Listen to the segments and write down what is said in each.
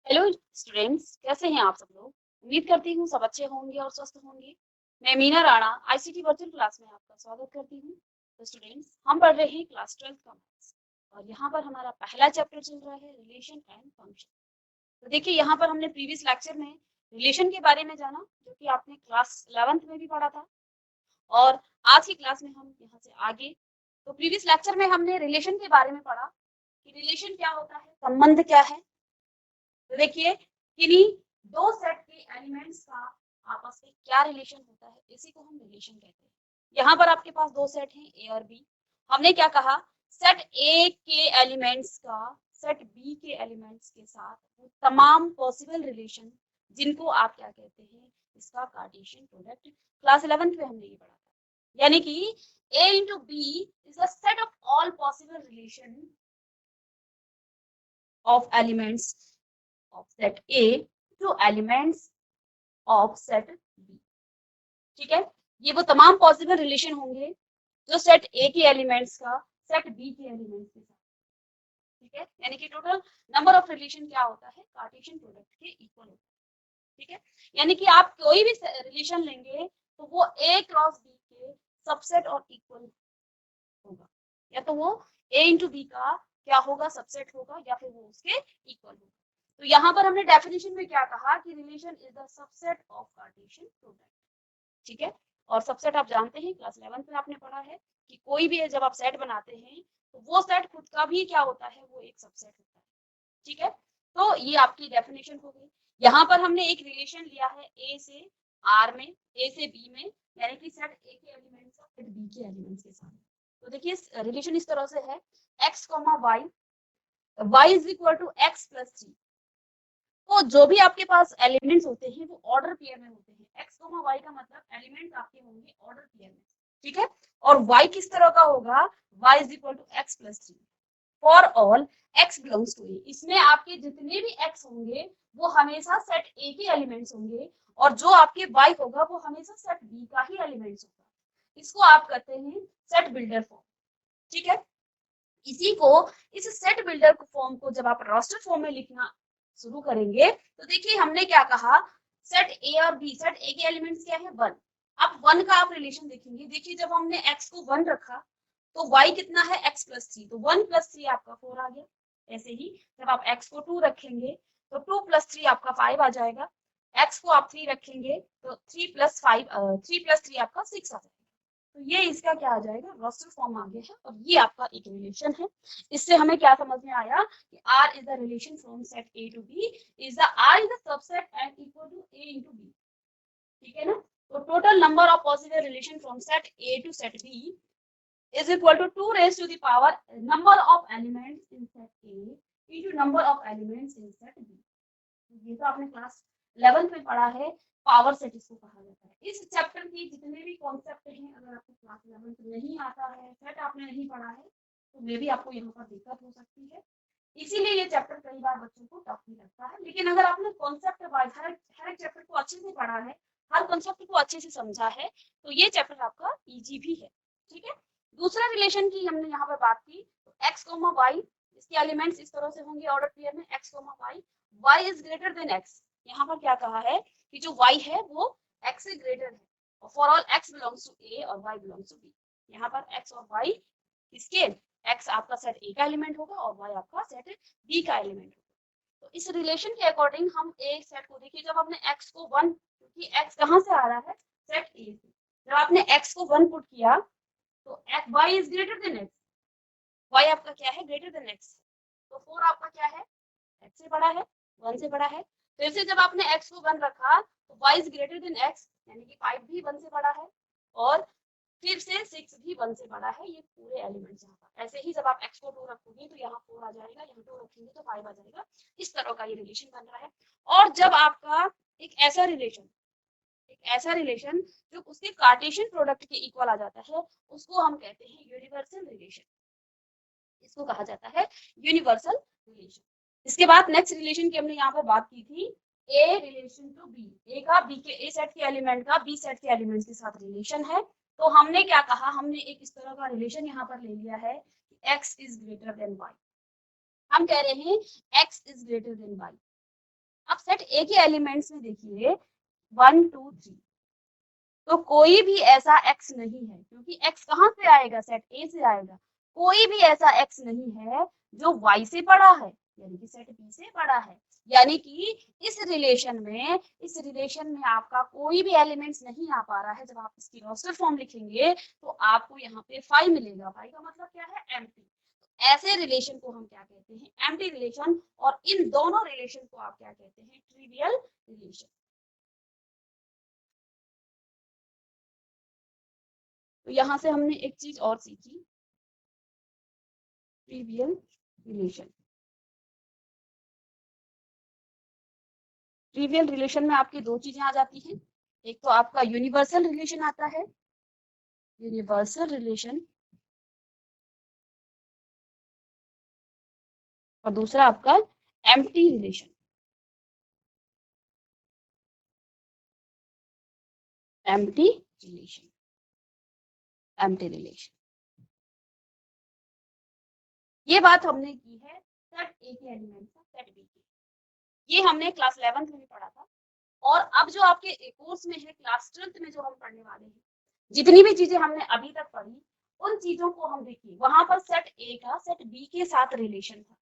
Hello students, कैसे हैं आप सब लोग। उम्मीद करती हूँ सब अच्छे होंगे और स्वस्थ होंगे। मैं Meena Rana ICT virtual class में आपका स्वागत करती हूँ। तो स्टूडेंट्स, हम पढ़ रहे हैं क्लास 12 का मैथ्स और यहाँ पर हमारा पहला चैप्टर चल रहा है रिलेशन एंड फंक्शन। तो देखिए, यहाँ पर हमने प्रीवियस लेक्चर में रिलेशन के बारे में जाना, जो कि आपने क्लास 11th में भी पढ़ा था। और आज की क्लास में हम यहाँ से आगे, तो प्रीवियस लेक्चर में हमने रिलेशन के बारे में पढ़ा कि रिलेशन क्या होता है, संबंध क्या है। तो देखिए, किन्हीं दो सेट के एलिमेंट्स का आपस में क्या रिलेशन होता है, इसी को हम रिलेशन कहते हैं। यहाँ पर आपके पास दो सेट हैं, ए और बी। हमने क्या कहा, सेट ए के एलिमेंट्स का सेट बी के एलिमेंट्स के साथ वो तमाम पॉसिबल रिलेशन जिनको आप क्या कहते हैं, इसका कार्टेशियन प्रोडक्ट। क्लास 11th में हमने ये पढ़ा था, यानी कि A into B is a set of all possible relation of elements of set A to elements of set B। ठीक है, ये वो तमाम पॉसिबल रिलेशन होंगे जो सेट A के एलिमेंट्स का सेट B के एलिमेंट्स के साथ। ठीक है, यानी कि टोटल नंबर ऑफ रिलेशन क्या होता है, कार्टेशियन प्रोडक्ट के इक्वल होता है। ठीक है, यानी कि आप कोई भी रिलेशन लेंगे तो वो A क्रॉस B के सबसेट और इक्वल होगा, या तो वो A इंटू बी का क्या होगा, सबसेट होगा, या फिर वो उसके इक्वल होगा। तो यहाँ पर हमने डेफिनेशन में क्या कहा कि relation is the subset of Cartesian product. ठीक है, और सबसेट आप जानते हैं, क्लास 11th में आपने पढ़ा है कि कोई भी जब आप सेट बनाते हैं तो वो सेट खुद का भी क्या होता है, वो एक सबसेट होता है। ठीक है, तो ये आपकी डेफिनेशन हो गई। यहाँ पर हमने एक रिलेशन लिया है ए से आर में, ए से बी में, यानी कि सेट ए के एलिमेंट्स और सेट बी के एलिमेंट्स के साथ। तो देखिए, रिलेशन इस तरह से है, x, y, y is equal to x plus 3। तो जो भी आपके पास एलिमेंट्स होते हैं वो ऑर्डर पेयर में होते हैं। x, y का मतलब एलिमेंट्स आपके होंगे ऑर्डर पेयर में। ठीक है, और y किस तरह का होगा, y is equal to x plus 3 for all x belongs to A. इसमें आपके जितने भी x होंगे वो हमेशा सेट a के एलिमेंट्स होंगे, और जो आपके y होगा वो हमेशा सेट b का ही एलिमेंट्स होगा। इसको आप कहते हैं सेट बिल्डर फॉर्म। ठीक है, इसी को, इस सेट बिल्डर फॉर्म को जब आप रास्टर फॉर्म में लिखना शुरू करेंगे तो देखिए हमने क्या कहा, सेट ए और बी, सेट ए के एलिमेंट्स क्या है, 1। अब 1 का आप रिलेशन देखेंगे, देखिए जब हमने x को 1 रखा तो y कितना है, x प्लस 3, तो 1 प्लस 3 आपका 4 आ गया। ऐसे ही जब आप x को 2 रखेंगे तो 2 प्लस 3 आपका 5 आ जाएगा। x को आप 3 रखेंगे तो 3 प्लस 3 आपका 6 आ जाएगा। तो ये इसका क्या आ जाएगा, रोस्टर फॉर्म आ गया है, और ये आपका एक रिलेशन है। इससे हमें क्या समझ में आया कि R is the relation from set A to B, is the R is the subset and equal to A into B। ठीक है ना, तो total number of possible relation from set A to set B is equal to 2 raised to the power number of elements in set A into number of elements in set B। ये तो आपने class 11th में पढ़ा है, power set इसको कहा जाता है। इस चैप्टर की जितने भी कॉन्सेप्ट हैं, अगर आपको क्लास 11th नहीं आता है, सेट आपने नहीं पढ़ा है, तो मे भी आपको यहाँ पर दिक्कत हो सकती है। इसीलिए ये चैप्टर कई बार बच्चों को टफ भी लगता है। लेकिन अगर आपने कॉन्सेप्ट वाइज हर एक चैप्टर को अच्छे से पढ़ा है, हर कॉन्सेप्ट को अच्छे से समझा है, तो ये चैप्टर आपका इजी भी है। ठीक है, दूसरा रिलेशन की हमने यहाँ पर बात की, तो एक्स कोमा वाई, इसके एलिमेंट्स इस तरह से होंगे ऑर्डर पेयर में, x comma y, y is greater than x। यहाँ पर क्या कहा है कि जो y है वो x से ग्रेटर है, for all x belongs to a और y बिलोंग्स टू b। यहाँ पर x और y इसके, x आपका सेट a का एलिमेंट होगा और y आपका सेट b का एलिमेंट होगा। तो इस रिलेशन के अकॉर्डिंग हम एक सेट को देखिए, जब हमने x को 1, क्योंकि x कहाँ से आ रहा है, सेट a से, जब आपने x को 1 पुट किया तो y is greater than x, y आपका क्या है, ग्रेटर देन x, तो 4 आपका क्या है, x से बड़ा है, 1 से बड़ा है। फिर से जब आपने x को 1 रखा तो y is greater than x, यानी कि 5 भी 1 से बड़ा है, और फिर से 6 भी 1 से बड़ा है। ये पूरे एलिमेंट्स यहाँ पर। ऐसे ही जब आप x को 2 रखोगे तो यहाँ 4 आ जाएगा, यहाँ 2 रखेंगे तो 5 आ जाएगा। इस तरह का ये रिलेशन बन रहा है। और जब आपका एक ऐसा रिलेशन, जो उसके कार्टेशियन प्रोडक्ट के इक्वल आ जाता है, उसको हम कहते हैं यूनिवर्सल रिलेशन। इसको कहा जाता है यूनिवर्सल रिलेशन। इसके बाद नेक्स्ट रिलेशन की हमने यहाँ पर बात की थी, ए रिलेशन टू बी, ए का बी के, ए सेट के एलिमेंट का बी सेट के एलिमेंट्स के साथ रिलेशन है। तो हमने क्या कहा, हमने एक इस तरह का रिलेशन यहाँ पर ले लिया है कि x is greater then y। हम कह रहे हैं x is greater then y। अब सेट ए के एलिमेंट्स में देखिए 1 2 3, तो कोई भी ऐसा x नहीं है, क्योंकि x कहाँ से आएगा, सेट ए से आएगा। कोई भी ऐसा x नहीं है जो y से बड़ा है, यानी कि सेट बी से बड़ा है। यानी कि इस रिलेशन में आपका कोई भी एलिमेंट्स नहीं आ पा रहा है। जब आप इसकी रोस्टर फॉर्म लिखेंगे तो आपको यहाँ पे 5 मिलेगा। 5 का मतलब क्या है, एम्प्टी। ऐसे रिलेशन को हम क्या कहते हैं, एम्प्टी रिलेशन। और इन दोनों रिलेशन को आप क्या कहते हैं, ट्रिवियल रिलेशन। तो यहाँ से हमने एक चीज और सीखी, ट्रिवियल रिलेशन। ट्रिवियल रिलेशन में आपकी दो चीजें आ जाती हैं। एक तो आपका यूनिवर्सल रिलेशन आता है, यूनिवर्सल रिलेशन, और दूसरा आपका empty relation. Empty relation, empty relation. ये बात हमने की है सेट ए के एलिमेंट का सेट बी के। ये हमने क्लास 11th में पढ़ा था। और अब जो आपके कोर्स में है, क्लास 12th में जो हम पढ़ने वाले हैं, जितनी भी चीजें हमने अभी तक पढ़ी, उन चीजों को हम देखिए, वहां पर सेट ए का सेट बी के साथ रिलेशन था।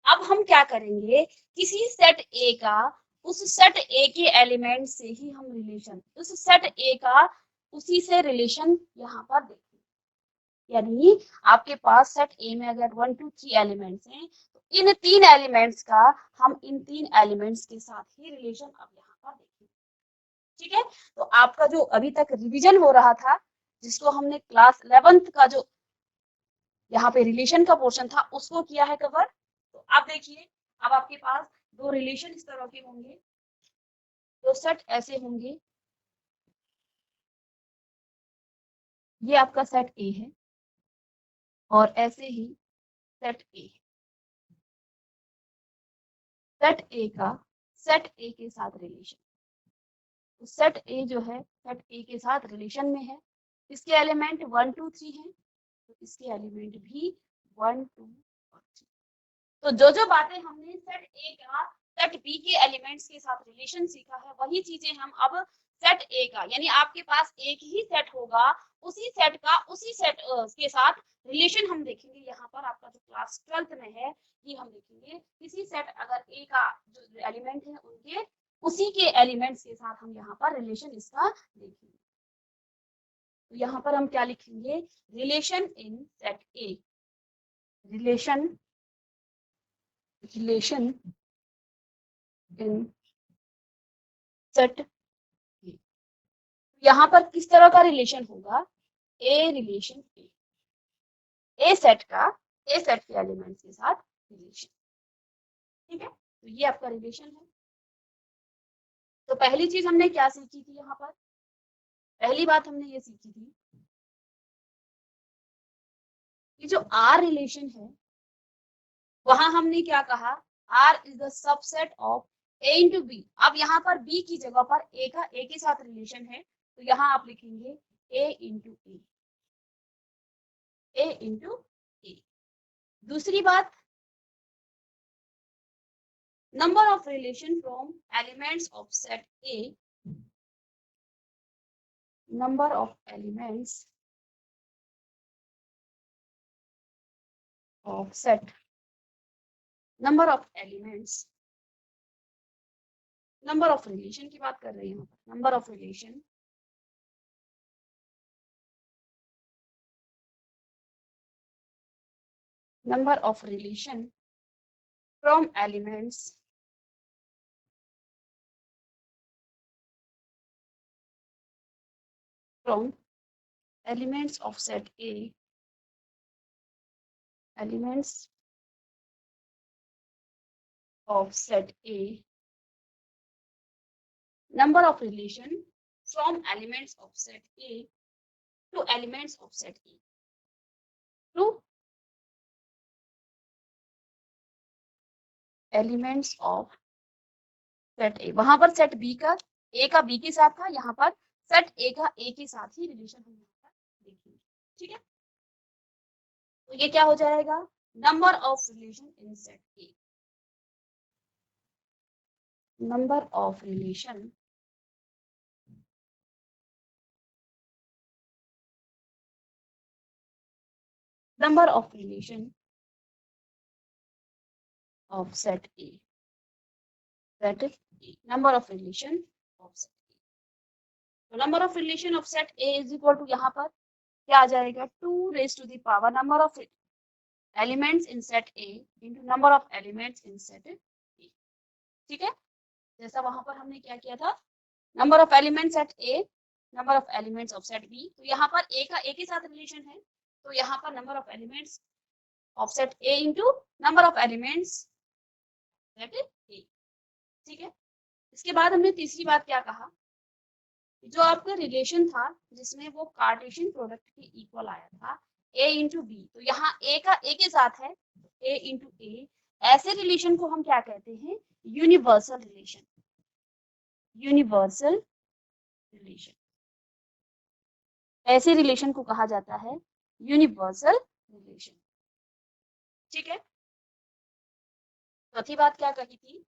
अब हम क्या करेंगे, किसी सेट ए का उस सेट ए के एलिमेंट से ही हम रिलेशन, उस सेट ए का उसी से रिलेशन यहाँ पर देखेंगे। यानी आपके पास सेट ए में अगर 1 2 3 एलिमेंट्स हैं, तो इन 3 एलिमेंट्स का हम इन 3 एलिमेंट्स के साथ ही रिलेशन अब यहाँ पर देखेंगे। ठीक है, तो आपका जो अभी तक रिवीजन हो रहा था, जिसको हमने क्लास 11th का जो यहाँ पे रिलेशन का पोर्शन था उसको किया है कवर। तो आप देखिए, अब आपके पास दो रिलेशन इस तरह के होंगे, दो सेट ऐसे होंगे। ये आपका सेट ए है और ऐसे ही सेट ए, सेट ए का सेट ए के साथ रिलेशन। तो सेट ए जो है सेट ए के साथ रिलेशन में है। इसके एलिमेंट 1 2 3 हैं, तो इसके एलिमेंट भी 1 2 और 3। तो जो बातें हमने सेट ए का सेट बी के एलिमेंट्स के साथ रिलेशन सीखा है, वही चीजें हम अब सेट ए का, यानी आपके पास एक ही सेट होगा, उसी सेट का उसी सेट के साथ रिलेशन हम देखेंगे। यहाँ पर आपका जो क्लास 12th में है, ये हम देखेंगे किसी सेट अगर ए का जो एलिमेंट है उनके उसी के एलिमेंट्स के साथ हम यहाँ पर रिलेशन इसका देखेंगे। तो यहाँ पर हम क्या लिखेंगे, relation in set A, relation relation in set ए। यहाँ पर किस तरह का रिलेशन होगा, ए रिलेशन ए सेट का ए सेट के एलिमेंट्स के साथ रिलेशन। ठीक है, तो ये आपका रिलेशन है। तो पहली चीज हमने क्या सीखी थी, यहाँ पर पहली बात हमने ये सीखी थी कि जो आर रिलेशन है, वहां हमने क्या कहा, R is the subset of A into B. अब यहाँ पर बी की जगह पर ए का ए के साथ रिलेशन है, तो यहाँ आप लिखेंगे ए इंटू ए, ए इंटू ए। दूसरी बात, number of relation from elements of set A, number of elements of set, number of elements, number of relation की बात कर रहे हैं, number of relation, number of relation from elements of set A, elements of set A, number of relation from elements of set A to elements of set A to elements of set ए। वहां पर set B का ए का B के साथ था, यहाँ पर set ए का ए के साथ ही रिलेशन हम यहाँ पर देखेंगे। ठीक है, तो ये क्या हो जाएगा, number of relation in set A. number of relation of set A. That is number of relation of set A. तो number of relation of set A is equal to यहाँ पर क्या आ जाएगा 2 raised to the power number of elements in set A into number of elements in set A. ठीक है, जैसा वहां पर हमने क्या किया था, number of elements at A, number of elements of set B. तो यहाँ पर ए का ए के साथ रिलेशन है, तो यहाँ पर number of elements of set A into number of elements set A. ठीक है, इसके बाद हमने तीसरी बात क्या कहा, जो आपका रिलेशन था जिसमें वो कार्टेशियन प्रोडक्ट के इक्वल आया था ए इंटू बी, तो यहाँ ए का ए के साथ है ए इंटू ए, ऐसे रिलेशन को हम क्या कहते हैं, यूनिवर्सल रिलेशन। यूनिवर्सल रिलेशन, ऐसे रिलेशन को कहा जाता है यूनिवर्सल रिलेशन। ठीक है, चौथी बात क्या कही थी,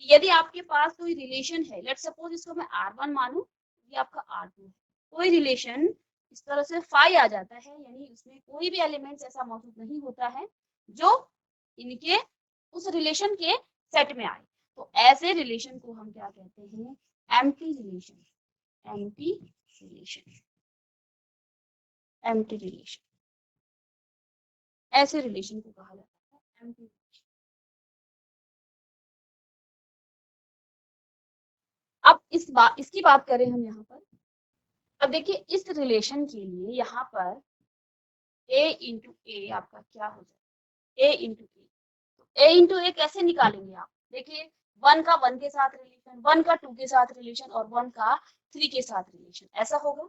यदि आपके पास कोई रिलेशन है, लेट्स सपोज इसको मैं R1 मानूं, ये आपका R2 है, कोई रिलेशन इस तरह से फाई आ जाता है, यानी उसमें कोई भी एलिमेंट्स ऐसा मौजूद नहीं होता है जो इनके उस रिलेशन के सेट में आए, तो ऐसे रिलेशन को हम क्या कहते हैं, empty relation. Empty relation, empty relation, ऐसे रिलेशन को कहा जाता है एम्प्टी रिलेशन। अब इसकी बात करें हम यहाँ पर, अब देखिए इस रिलेशन के लिए यहाँ पर a इंटू ए आपका क्या हो जाएगा, a इंटू ए। तो a इंटू ए कैसे निकालेंगे आप, देखिए 1 का 1 के साथ रिलेशन, 1 का 2 के साथ रिलेशन और 1 का 3 के साथ रिलेशन, ऐसा होगा।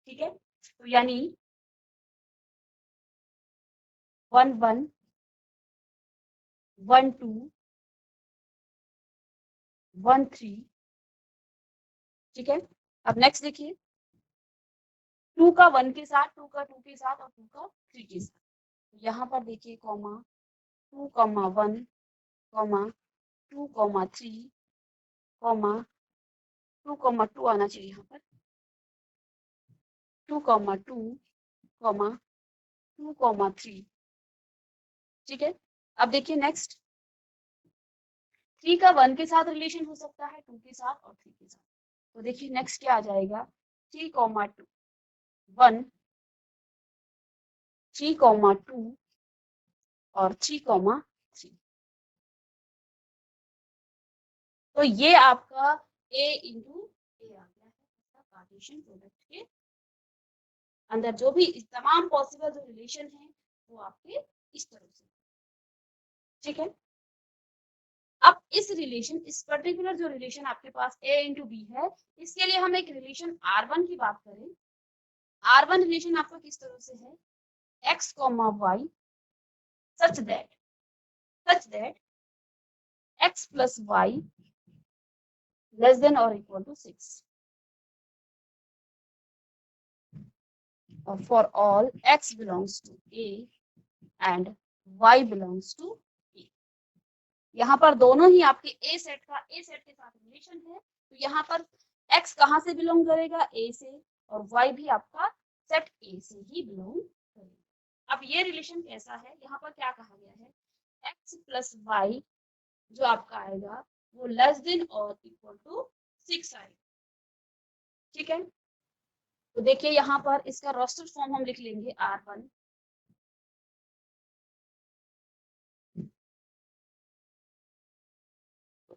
ठीक है, तो यानी 1 1 1 2 1 3। ठीक है, अब नेक्स्ट देखिए 2 का 1 के साथ, 2 का 2 के साथ और 2 का 3 के साथ, यहाँ पर देखिए कॉमा 2 1 2 3 2 2 आना चाहिए यहाँ पर, 2 2 3। ठीक है, अब देखिए नेक्स्ट 3 का 1 के साथ रिलेशन हो सकता है, 2 के साथ और 3 के साथ, तो देखिए नेक्स्ट क्या आ जाएगा 3 2 1 3 2 और 3 3। तो ये आपका a इंटू ए आ गया है कार्टेशियन प्रोडक्ट के अंदर, जो भी तमाम पॉसिबल जो रिलेशन है वो आपके इस तरह से। ठीक है, अब इस रिलेशन, इस पर्टिकुलर जो रिलेशन आपके पास a इंटू बी है, इसके लिए हम एक रिलेशन R1 की बात करें। R1 रिलेशन आपका किस तरह से है, x, y such that x plus y less than or equal to 6 for all x belongs to A and y belongs to A। यहाँ पर दोनों ही आपके A सेट के साथ रिलेशन है, तो यहाँ पर x कहाँ से बिलोंग करेगा, A से, और y भी आपका सेट A से ही बिलोंग करेगा। अब ये रिलेशन कैसा है, यहाँ पर क्या कहा गया है, x प्लस y जो आपका आएगा वो लेस देन और इक्वल टू 6 आएगा। ठीक है, तो देखिए यहाँ पर इसका रोस्टेड फॉर्म हम लिख लेंगे R1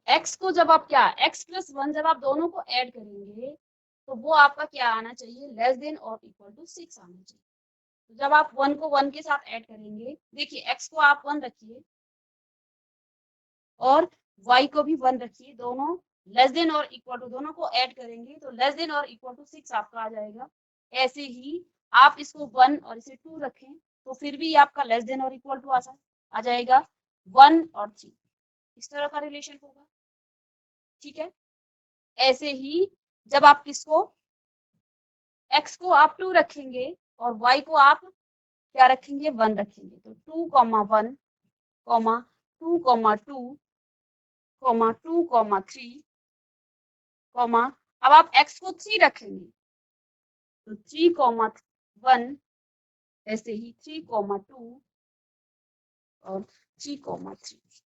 x को जब आप क्या x प्लस 1 जब आप दोनों को ऐड करेंगे तो वो आपका क्या आना चाहिए, लेस देन और इक्वल टू 6 आना चाहिए। तो जब आप 1 को 1 के साथ ऐड करेंगे, देखिए x को आप 1 रखिए और y को भी 1 रखिए, दोनों लेस देन और इक्वल टू, दोनों को ऐड करेंगे तो लेस देन और इक्वल टू 6 आपका आ जाएगा। ऐसे ही आप इसको 1 और इसे 2 रखें तो फिर भी आपका लेस देन और इक्वल टू आ जाएगा 1 और 3, इस तरह का रिलेशन होगा। ठीक है, ऐसे ही जब आप किसको x को आप 2 रखेंगे और y को आप क्या रखेंगे, 1 रखेंगे, तो 2 1 2 2 कॉमा 2 कॉमा 3 कॉमा, अब आप x को 3 रखेंगे तो 3 कॉमा 1, ऐसे ही 3 कॉमा 2 और 3 कॉमा 3।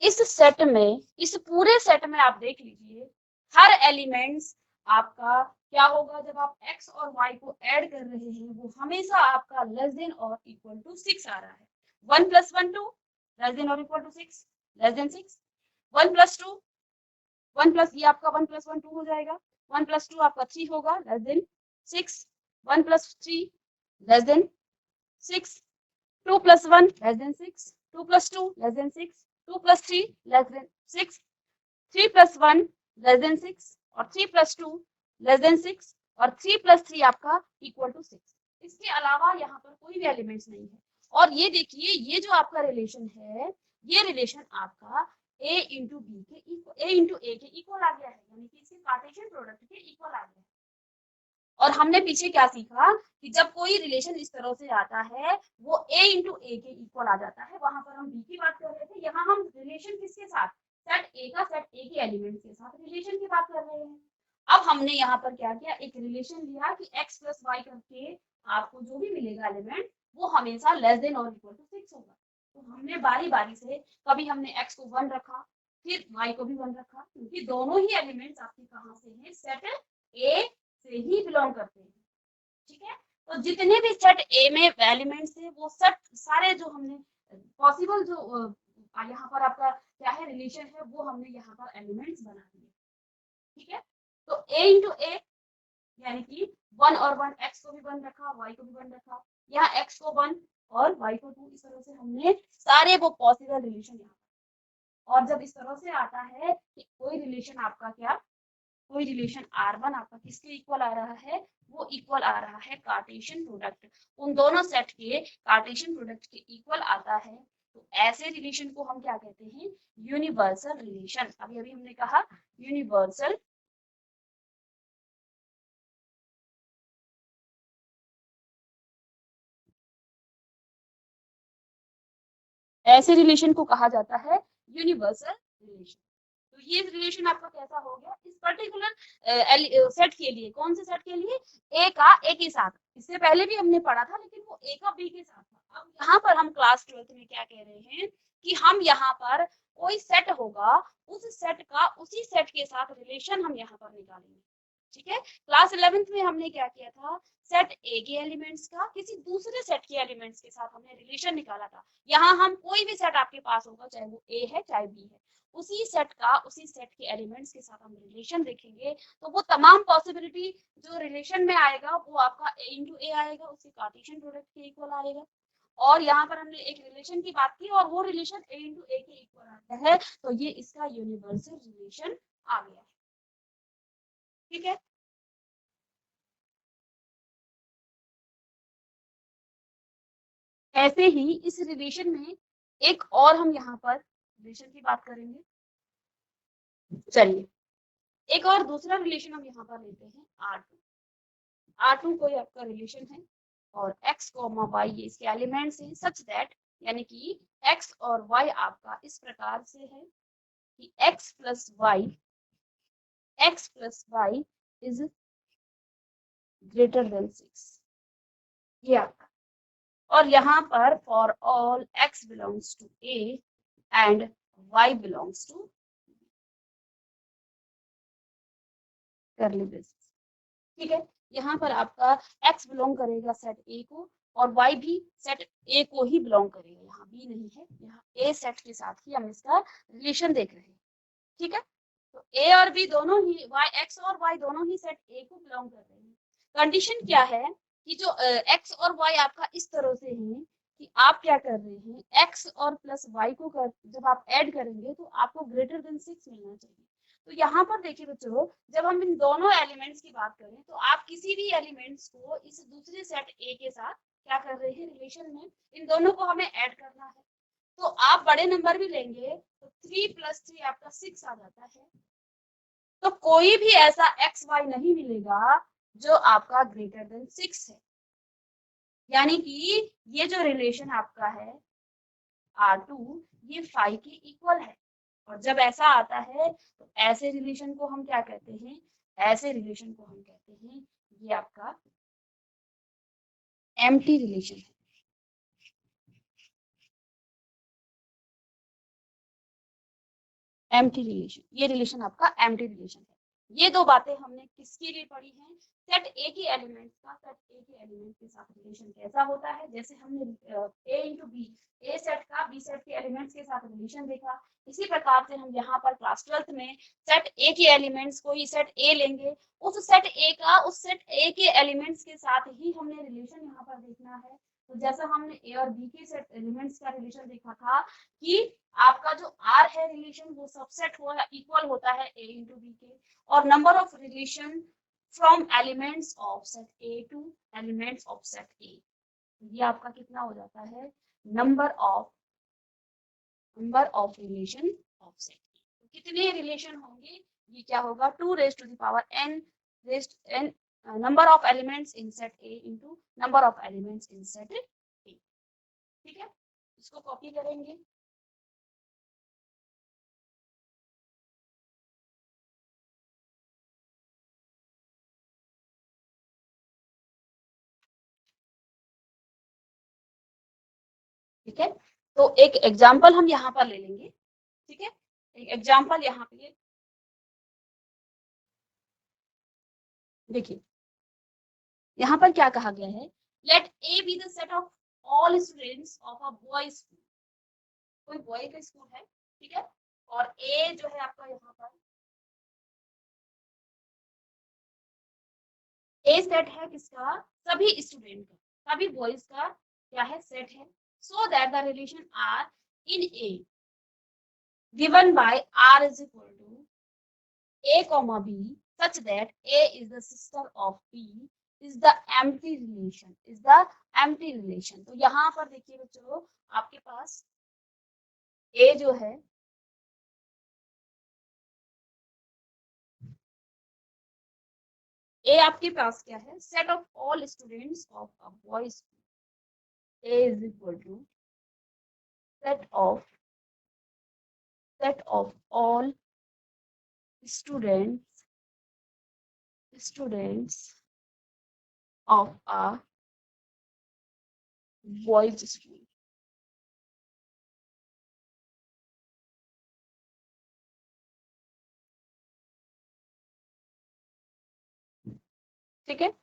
इस सेट में, इस पूरे सेट में आप देख लीजिए हर एलिमेंट्स आपका क्या होगा, जब आप x और y को ऐड कर रहे हैं वो हमेशा आपका लेस देन और इक्वल टू 6 आ रहा है। 1 + 1 2 लेस देन और equal to 6, less than 6। 1 + 2 1 plus, ये आपका 1 + 1 2 हो जाएगा। 1 + 2 आपका 3 होगा, less than 6। 1 + 3 less than 6। 2 + 1 less than 6। 2 + 2 less than 6। 2 + 3 less than 6। 3 + 1 less than 6 और 3 + 2 लेस देन 6 और 3 + 3 आपका इक्वल टू 6। इसके अलावा यहाँ पर कोई भी एलिमेंट्स नहीं है। और ये देखिए, ये जो आपका रिलेशन है, ये रिलेशन आपका a इंटू बी के इक्वल, a इंटू ए के इक्वल आ गया है, यानी कि इसके कार्टेशियन प्रोडक्ट के इक्वल आ गया है। और हमने पीछे क्या सीखा कि जब कोई रिलेशन इस तरह से आता है वो a इंटू ए के इक्वल आ जाता है। वहां पर हम b की बात कर रहे थे, यहाँ हम रिलेशन किसके साथ, सेट a का सेट a के एलिमेंट के साथ रिलेशन की बात कर रहे हैं। अब हमने यहाँ पर क्या किया, एक रिलेशन लिया कि x + y करके आपको जो भी मिलेगा एलिमेंट वो हमेशा लेस देन और इक्वल टू 6 होगा। तो हमने बारी बारी से, कभी हमने x को 1 रखा, फिर y को भी 1 रखा, क्योंकि दोनों ही एलिमेंट्स आपके कहाँ से हैं, सेट a से ही बिलोंग करते हैं। ठीक है, तो जितने भी सेट ए में एलिमेंट्स है वो सेट सारे जो हमने पॉसिबल जो यहाँ पर आपका क्या है रिलेशन है वो हमने यहाँ पर एलिमेंट्स बना दिए। ठीक है, तो a इंटू ए यानी कि 1 और 1, x को भी 1 रखा, y को भी 1 रखा, यहाँ x को 1 और y को 2, इस तरह से हमने सारे वो पॉसिबल रिलेशन यहाँ। और जब इस तरह से आता है कि कोई रिलेशन आपका क्या, कोई रिलेशन R1 आपका किसके इक्वल आ रहा है, वो इक्वल आ रहा है कार्टेशियन प्रोडक्ट, उन दोनों सेट के कार्टेशियन प्रोडक्ट के इक्वल आता है, तो ऐसे रिलेशन को हम क्या कहते हैं, यूनिवर्सल रिलेशन। अभी अभी हमने कहा यूनिवर्सल ऐसे रिलेशन को कहा जाता है यूनिवर्सल रिलेशन। तो ये रिलेशन आपका कैसा हो गया, इस पर्टिकुलर सेट के लिए, कौन से सेट के लिए, ए का ए के साथ। इससे पहले भी हमने पढ़ा था लेकिन वो ए का बी के साथ था। अब यहाँ पर हम क्लास 12th में क्या कह रहे हैं कि हम यहाँ पर कोई सेट होगा, उस सेट का उसी सेट के साथ रिलेशन हम यहाँ पर निकालेंगे। ठीक है, क्लास 11th में हमने क्या किया था, सेट ए के एलिमेंट्स का किसी दूसरे सेट के एलिमेंट्स के साथ हमने रिलेशन निकाला था। यहाँ हम कोई भी सेट आपके पास होगा, चाहे वो ए है चाहे बी है, उसी सेट का उसी सेट के एलिमेंट्स के साथ हम रिलेशन देखेंगे, तो वो तमाम पॉसिबिलिटी जो रिलेशन में आएगा वो आपका a इंटू ए आएगा, उसके कार्टेशियन प्रोडक्ट के इक्वल आएगा। और यहाँ पर हमने एक रिलेशन की बात की और वो रिलेशन a इंटू ए के इक्वल आता है, तो ये इसका यूनिवर्सल रिलेशन आ गया। ठीक है, ऐसे ही इस रिलेशन में एक और हम यहाँ पर रिलेशन की बात करेंगे। चलिए, एक और दूसरा रिलेशन हम यहाँ पर लेते हैं R2। R2 कोई आपका रिलेशन है और x, y ये इसके एलिमेंट्स हैं, सच दैट यानी कि x और y आपका इस प्रकार से है कि x + y is greater than 6, ये आपका। और यहाँ पर for all x belongs to a and y belongs to curly braces. ठीक है, यहाँ पर आपका x बिलोंग करेगा सेट a को और y भी सेट a को ही बिलोंग करेगा, यहाँ b नहीं है, यहाँ a सेट के साथ ही हम इसका रिलेशन देख रहे हैं। ठीक है, तो a और b दोनों ही x और y दोनों ही सेट a को बिलोंग कर रहे हैं। कंडीशन क्या है कि जो x और y आपका इस तरह से है कि आप क्या कर रहे हैं, x और प्लस y को जब आप ऐड करेंगे तो आपको ग्रेटर देन 6 मिलना चाहिए। तो यहाँ पर देखिए बच्चों, जब हम इन दोनों एलिमेंट्स की बात करें तो आप किसी भी एलिमेंट्स को इस दूसरे सेट ए के साथ क्या कर रहे हैं, रिलेशन में इन दोनों को हमें ऐड करना है। तो आप बड़े नंबर भी लेंगे तो 3 + 3 आपका 6 आ जाता है। तो कोई भी ऐसा एक्स वाई नहीं मिलेगा जो आपका ग्रेटर देन 6 है, यानी कि ये जो रिलेशन आपका है R2 ये 5 के इक्वल है। और जब ऐसा आता है तो ऐसे रिलेशन को हम क्या कहते हैं, ऐसे रिलेशन को हम कहते हैं ये आपका एम्प्टी रिलेशन है। एम्प्टी रिलेशन, ये रिलेशन आपका एम्प्टी रिलेशन है। ये दो बातें हमने किसके लिए पढ़ी हैं, सेट ए के एलिमेंट्स का सेट ए के एलिमेंट के साथ रिलेशन कैसा होता है। जैसे हमने ए इंटू बी, ए सेट का बी सेट के एलिमेंट्स के साथ रिलेशन देखा, इसी प्रकार से हम यहाँ पर क्लास 12th में सेट ए के एलिमेंट्स को ही सेट ए लेंगे, उस सेट ए का उस सेट ए के एलिमेंट्स के साथ ही हमने रिलेशन यहाँ पर देखना है। तो जैसा हमने ए और बी के सेट एलिमेंट्स का रिलेशन देखा था कि आपका जो आर है रिलेशन वो सबसेट हो इक्वल होता है ए इंटू बी के, और number of relation from elements of set A to elements of set ए, ये आपका कितना हो जाता है, number of relation of set A. तो कितने रिलेशन होंगे, ये क्या होगा, 2 raised to the power n raised n number of elements in set A into number of elements in set A। ठीक है, इसको कॉपी करेंगे। ठीक है, तो एक एग्जांपल हम यहाँ पर ले लेंगे। ठीक है, एक एग्जांपल यहाँ पे देखिए, यहाँ पर क्या कहा गया है, let A be the set of all students of a boys school. कोई बॉय का स्कूल है, ठीक है, और ए जो है आपका यहाँ पर ए सेट है किसका, सभी स्टूडेंट का, सभी बॉयज का क्या है, सेट है। So that the relation R in A given by R is equal to a comma b such that a is the sister of b is the empty relation, is the empty relation। तो यहाँ पर देखिए बच्चों, आपके पास a जो है a आपके पास क्या है, set of all students of a boys, a is equal to set of all students of a boys school। ठीक है,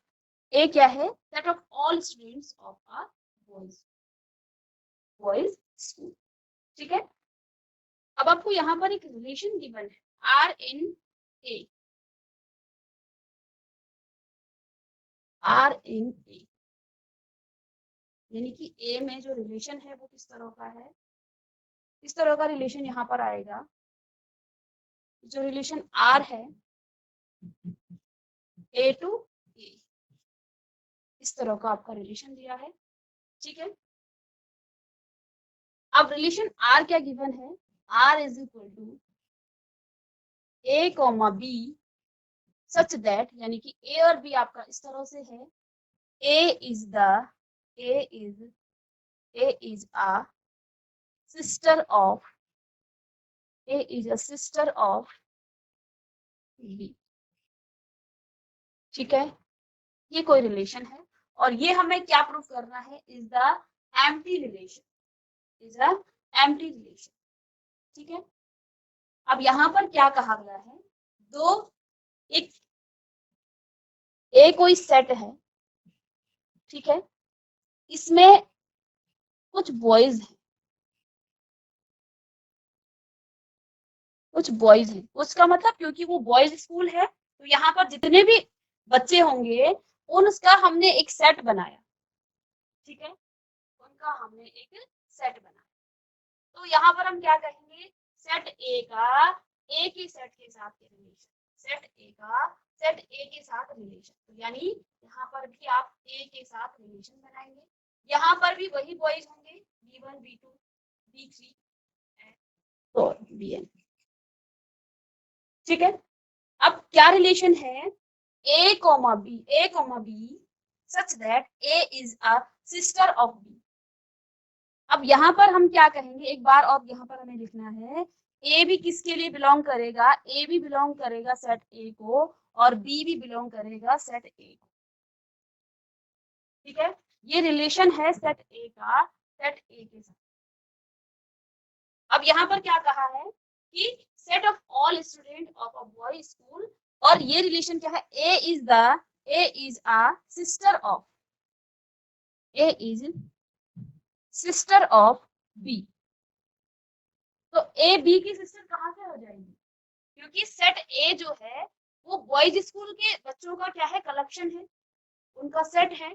ए क्या है, set of all students of a boys school. ठीक है, अब आपको यहाँ पर एक रिलेशन गिवन है, R in A, R in A, यानी कि ए में जो रिलेशन है वो किस तरह का है, इस तरह का रिलेशन यहाँ पर आएगा। जो रिलेशन आर है ए टू ए, इस तरह का आपका रिलेशन दिया है। ठीक है, अब रिलेशन आर क्या गिवन है, R is equal to A comma B such that, यानी कि ए और बी आपका इस तरह से है, A is a sister of b। ठीक है, ये कोई रिलेशन है और ये हमें क्या प्रूव करना है, is the empty relation, is the empty relation. ठीक है, अब यहाँ पर क्या कहा गया है, दो एक ए कोई सेट है, ठीक है, इसमें कुछ बॉयज हैं, कुछ बॉयज हैं, उसका मतलब क्योंकि वो बॉयज स्कूल है तो यहाँ पर जितने भी बच्चे होंगे उनका हमने एक सेट बनाया। ठीक है, उनका हमने एक सेट बनाया, तो यहाँ पर हम क्या कहेंगे, सेट ए का ए के सेट के साथ रिलेशन, सेट ए का सेट ए के साथ रिलेशन, तो यानी यहाँ पर भी आप ए के साथ रिलेशन बनाएंगे, यहाँ पर भी वही बॉयज होंगे b1 b2 b3 और bn। ठीक है, अब क्या रिलेशन है, a comma b such that a is a sister of b। अब यहाँ पर हम क्या कहेंगे, एक बार और यहाँ पर हमें लिखना है, ए भी किसके लिए बिलोंग करेगा, ए भी बिलोंग करेगा सेट ए को और बी भी बिलोंग करेगा सेट ए को। ठीक है, ये रिलेशन है सेट ए का सेट ए के साथ। अब यहाँ पर क्या कहा है कि set of all student of a boy school, और ये रिलेशन क्या है, A is a sister of, A is sister of B. तो ए बी की सिस्टर कहाँ से हो जाएगी, क्योंकि सेट ए जो है वो बॉयज स्कूल के बच्चों का क्या है, कलेक्शन है, उनका सेट है।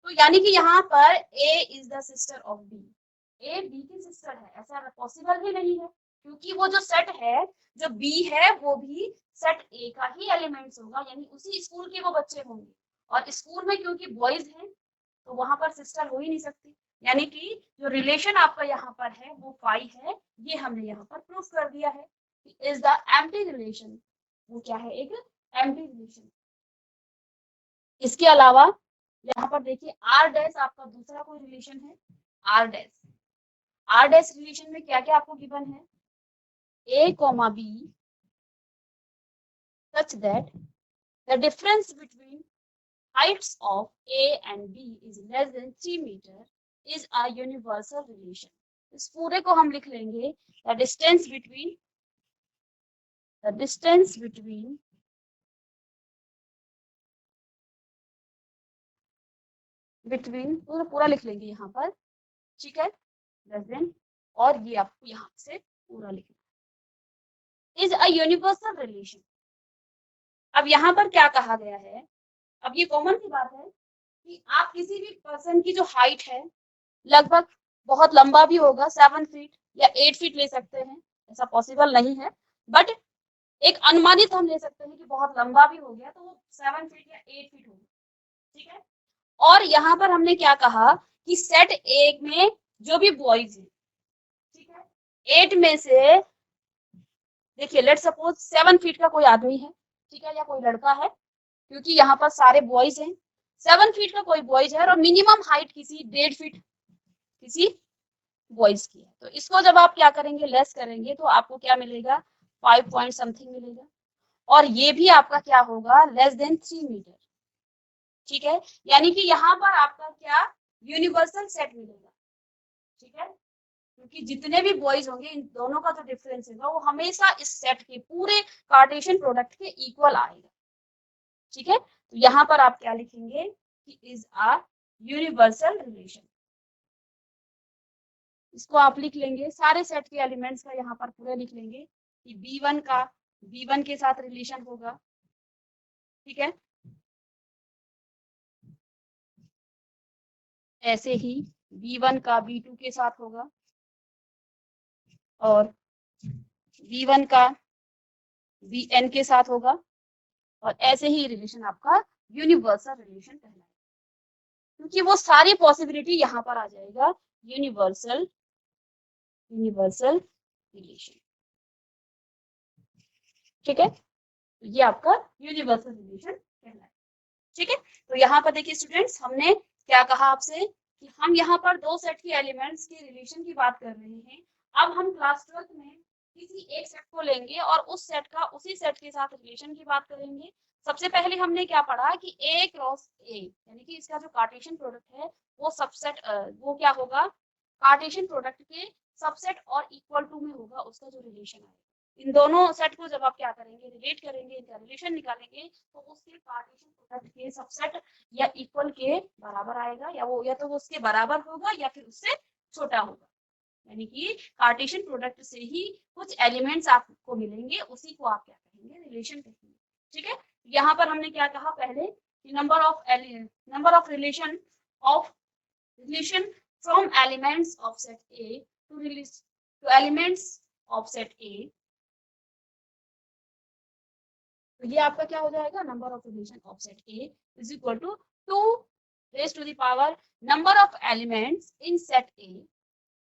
तो यानी कि यहाँ पर A is the sister of B, A B की सिस्टर है, ऐसा पॉसिबल ही नहीं है, क्योंकि वो जो सेट है, जो बी है वो भी सेट ए का ही एलिमेंट्स होगा, यानी उसी स्कूल के वो बच्चे होंगे, और स्कूल में क्योंकि बॉयज हैं तो वहां पर सिस्टर हो ही नहीं सकती। यानी कि जो रिलेशन आपका यहाँ पर है वो फाई है, ये हमने यहाँ पर प्रूफ कर दिया है। इज द एम्प्टी रिलेशन, वो क्या है, एक एम्प्टी रिलेशन। इसके अलावा यहाँ पर देखिए आर डैश आपका दूसरा कोई रिलेशन है, R dash, R dash relation में क्या क्या आपको गिवन है, A comma B such that the difference between heights of A and B is less than 3 meter is a universal relation. इस पूरे को हम लिख लेंगे the distance between पूरा लिख लेंगे यहाँ पर, ठीक है, less than, और ये आपको यहाँ से पूरा लिखना is a universal relation। अब यहाँ पर क्या कहा गया है, अब ये कॉमन सी बात है कि आप किसी भी पर्सन की जो हाइट है, लगभग बहुत लंबा भी होगा 7 फीट या 8 फीट ले सकते हैं, ऐसा पॉसिबल नहीं है, बट एक अनुमानित हम ले सकते हैं कि बहुत लंबा भी हो गया तो वो 7 फीट या 8 फीट होगा, ठीक है। और यहाँ पर हमने क्या कहा कि सेट ए में जो भी बॉयज है, ठीक है, 8 में से देखिए लेट सपोज 7 फीट का कोई आदमी है, ठीक है, या कोई लड़का है, क्योंकि यहाँ पर सारे बॉयज हैं, 7 फीट का कोई बॉयज है और मिनिमम हाइट किसी 1.5 फीट किसी बॉयज की है, तो इसको जब आप क्या करेंगे, लेस करेंगे तो आपको क्या मिलेगा, 5 पॉइंट समथिंग मिलेगा, और ये भी आपका क्या होगा, लेस देन 3 मीटर, ठीक है। यानी कि यहाँ पर आपका क्या यूनिवर्सल सेट मिलेगा, ठीक है, क्योंकि जितने भी बॉयज होंगे इन दोनों का जो डिफरेंस है वो हमेशा इस सेट के पूरे कार्टेशियन प्रोडक्ट के इक्वल आएगा, ठीक है। तो यहाँ पर आप क्या लिखेंगे कि इज अ यूनिवर्सल रिलेशन, इसको आप लिख लेंगे, सारे सेट के एलिमेंट्स का यहाँ पर पूरे लिख लेंगे कि B1 का B1 के साथ रिलेशन होगा, ठीक है, ऐसे ही B1 का B2 के साथ होगा, और B1 का Bn के साथ होगा, और ऐसे ही रिलेशन आपका यूनिवर्सल रिलेशन कहलाएगा, क्योंकि वो सारी पॉसिबिलिटी यहाँ पर आ जाएगा यूनिवर्सल रिलेशन, ठीक है, ये आपका यूनिवर्सल रिलेशन कहलाएगा, ठीक है। तो यहाँ पर देखिए स्टूडेंट्स, हमने क्या कहा आपसे कि हम यहाँ पर दो सेट के एलिमेंट्स के रिलेशन की बात कर रहे हैं। अब हम क्लास 12 में किसी एक सेट को लेंगे और उस सेट का उसी सेट के साथ रिलेशन की बात करेंगे। सबसे पहले हमने क्या पढ़ा कि ए क्रॉस ए, यानी कि इसका जो कार्टेशियन प्रोडक्ट है वो सबसेट, वो क्या होगा, कार्टेशियन प्रोडक्ट के सबसेट और इक्वल टू में होगा उसका जो रिलेशन है। इन दोनों सेट को जब आप क्या करेंगे, रिलेट करेंगे, इनका रिलेशन निकालेंगे, तो उसके कार्टेशियन प्रोडक्ट के सबसेट या इक्वल के बराबर आएगा, या वो या तो वो उसके बराबर होगा या फिर उससे छोटा होगा, यानी कि कार्टेशियन प्रोडक्ट से ही कुछ एलिमेंट्स आपको मिलेंगे, उसी को आप क्या कहेंगे, रिलेशन कहेंगे, ठीक है। यहाँ पर हमने क्या कहा पहले कि number of relation from elements of set A to elements of set A, तो ये आपका क्या हो जाएगा, number of relation of set A is equal to 2 raise to the power number of elements in set A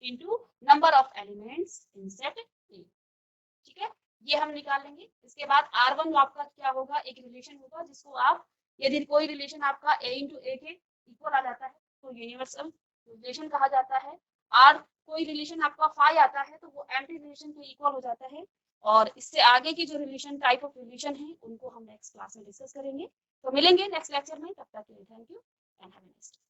into number of elements in set A, ठीक है, ये हम निकाल लेंगे। इसके बाद R1 आपका क्या होगा, एक रिलेशन होगा जिसको आप, यदि कोई रिलेशन आपका a इंटू ए के इक्वल आ जाता है तो यूनिवर्सल रिलेशन कहा जाता है। कोई रिलेशन आपका फाई आता है तो वो एंटी रिलेशन के इक्वल हो जाता है, और इससे आगे की जो रिलेशन टाइप ऑफ रिलेशन है उनको हम नेक्स्ट क्लास में डिस्कस करेंगे। तो मिलेंगे नेक्स्ट लेक्चर में, तब तक के लिए thank you and have a nice day.